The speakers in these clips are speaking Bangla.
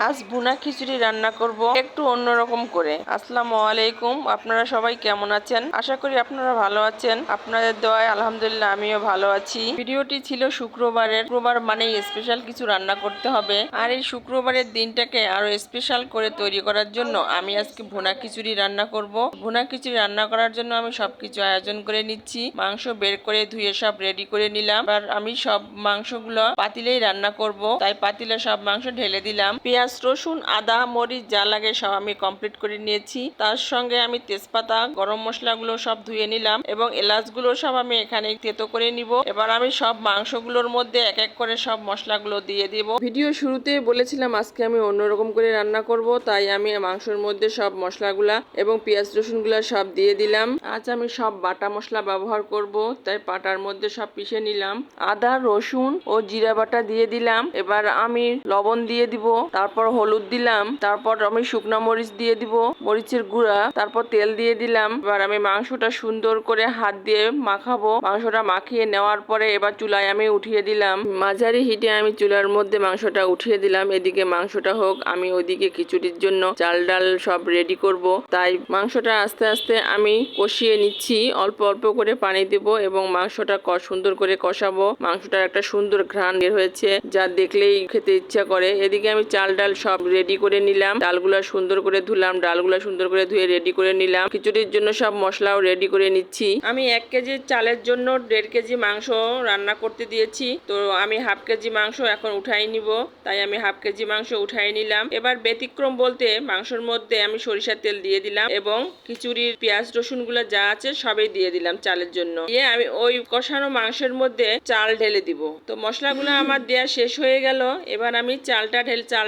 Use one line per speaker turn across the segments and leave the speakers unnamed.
আজ ভুনা খিচুড়ি রান্না করব একটু অন্যরকম করে। আসসালামু আলাইকুম, আপনারা সবাই কেমন আছেন? আশা করি আপনারা ভালো আছেন। আপনাদের দোয়ায় আলহামদুলিল্লাহ আমিও ভালো আছি। ভিডিওটি ছিল শুক্রবারের। শুক্রবার মানেই স্পেশাল কিছু রান্না করতে হবে, আর এই শুক্রবারের দিনটাকে আরো স্পেশাল করে তৈরি করার জন্য আমি আজকে ভুনা খিচুড়ি রান্না করব। ভুনা খিচুড়ি রান্না করার জন্য আমি সবকিছু আয়োজন করে নিচ্ছি। মাংস বের করে ধুয়ে সব রেডি করে নিলাম। আর আমি সব মাংসগুলো পাতিলেই রান্না করব, তাই পাতিলে সব মাংস ঢেলে দিলাম। পেঁয়াজ, রসুন, আদা, মরিচ যা লাগে সব আমি কমপ্লিট করে নিয়েছি। তার সঙ্গে আমি তেজপাতা, গরম মশলাগুলো সব ধুয়ে নিলাম এবং এলাচগুলো সব আমি এখানে থেতো করে নিব। এবার আমি সব মাংসগুলোর মধ্যে এক এক করে সব মশলাগুলো দিয়ে দিব। ভিডিও শুরুতে বলেছিলাম আজকে আমি অন্যরকম করে রান্না করব, তাই আমি মাংসের মধ্যে সব মশলাগুলা এবং পেঁয়াজ রসুনগুলা সব দিয়ে দিলাম। আজ আমি সব বাটা মশলা ব্যবহার করব, তাই পাটার মধ্যে সব পিষে নিলাম। আদা, রসুন ও জিরা বাটা দিয়ে দিলাম। এবার আমি লবণ দিয়ে দিব, তারপর হলুদ দিলাম, তারপর আমি শুকনো মরিচ দিয়ে দিব, মরিচের গুঁড়া, তারপর তেল দিয়ে দিলাম। এবার আমি মাংসটা সুন্দর করে হাত দিয়ে মাখাবো। মাংসটা মাখিয়ে নেওয়ার পরে এবার চুলায় আমি উঠিয়ে দিলাম। মাঝারি হিটে আমি চুলার মধ্যে মাংসটা উঠিয়ে দিলাম। এদিকে মাংসটা হোক, আমি ওইদিকে খিচুড়ির জন্য চাল ডাল সব রেডি করব। তাই মাংসটা আস্তে আস্তে আমি কষিয়ে নিচ্ছি। অল্প অল্প করে পানি দেব এবং মাংসটা সুন্দর করে কষাবো। মাংসটার একটা সুন্দর ঘ্রাণ বের হয়েছে, যা দেখলেই খেতে ইচ্ছা করে। এদিকে আমি চাল ডাল সব রেডি করে নিলাম। ডালগুলা সুন্দর করে ধুলাম, ডালগুলা সুন্দর করে ধুয়ে রেডি করে নিলাম। খিচুড়ির জন্য সব মশলাও রেডি করে নিচ্ছি। আমি 1 কেজি চালের জন্য 1.5 কেজি মাংস রান্না করতে দিয়েছি, তো আমি হাফ কেজি মাংস এখন উঠাই নিব, তাই আমি হাফ কেজি মাংস উঠাই নিলাম। এবার ব্যতিক্রম বলতে মাংসের মধ্যে আমি সরিষার তেল দিয়ে দিলাম এবং খিচুড়ির পেঁয়াজ রসুন গুলা যা আছে সবই দিয়ে দিলাম চালের জন্য। দিয়ে আমি ওই কষানো মাংসের মধ্যে চাল ঢেলে দিব। তো মশলাগুলো আমার দেয়া শেষ হয়ে গেল। এবার আমি চাল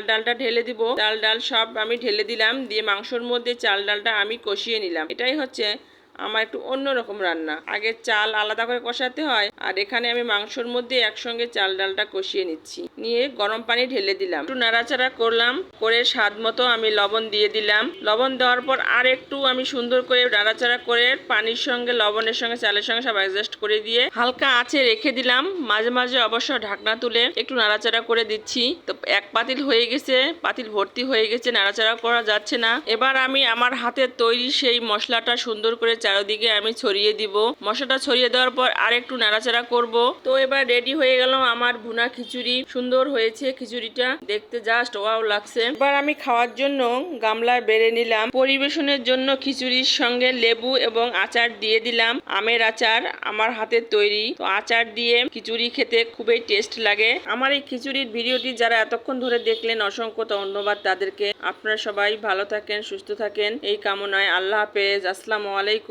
ডালটা ঢেলে দিব। চাল ডাল সব আমি ঢেলে দিলাম, দিয়ে মাংসের মধ্যে চাল ডালটা আমি কষিয়ে নিলাম। এটাই হচ্ছে আমার একটু অন্যরকম রান্না। আগে চাল আলাদা করে কষাতে হয়, আর এখানে আমি মাংসের মধ্যে একসঙ্গে চাল ডালটা কষিয়ে নিচ্ছি। নিয়ে গরম পানি ঢেলে দিলাম, একটু নাড়াচাড়া করলাম, করে স্বাদ মতো আমি লবণ দিয়ে দিলাম। লবণ দেওয়ার পর আর একটু আমি সুন্দর করে নাড়াচাড়া করে পানির সঙ্গে লবণের সঙ্গে চালের সঙ্গে সব অ্যাডজাস্ট করে দিয়ে হালকা আঁচে রেখে দিলাম। মাঝে মাঝে অবশ্য ঢাকনা তুলে একটু নাড়াচাড়া করে দিচ্ছি। তো এক পাতিল হয়ে গেছে, পাতিল ভর্তি হয়ে গেছে, নাড়াচাড়া করা যাচ্ছে না। এবার আমি আমার হাতের তৈরি সেই মশলাটা সুন্দর করে চারিদিকে আমি ছড়িয়ে দিব। মশলাটা ছড়িয়ে দেওয়ার পর আর একটু নাড়াচাড়া করব। তো এবার রেডি হয়ে গেল আমার ভুনা খিচুড়ি। সুন্দর হয়েছে খিচুড়িটা, দেখতে জাস্ট ওয়াও লাগছে। এবার আমি খাওয়ার জন্য গামলায় বেড়ে নিলাম। পরিবেশনের জন্য খিচুড়ির সঙ্গে লেবু এবং আচার দিয়ে দিলাম। আমের আচার আমার হাতের তৈরি। তো আচার দিয়ে খিচুড়ি খেতে খুবই টেস্ট লাগে। আমার এই খিচুড়ির ভিডিওটি যারা এতক্ষণ ধরে দেখলেন অসংখ্য ধন্যবাদ তাদেরকে। আপনারা সবাই ভালো থাকেন, সুস্থ থাকেন এই কামনায়। আল্লাহ হাফেজ। আসসালামু আলাইকুম।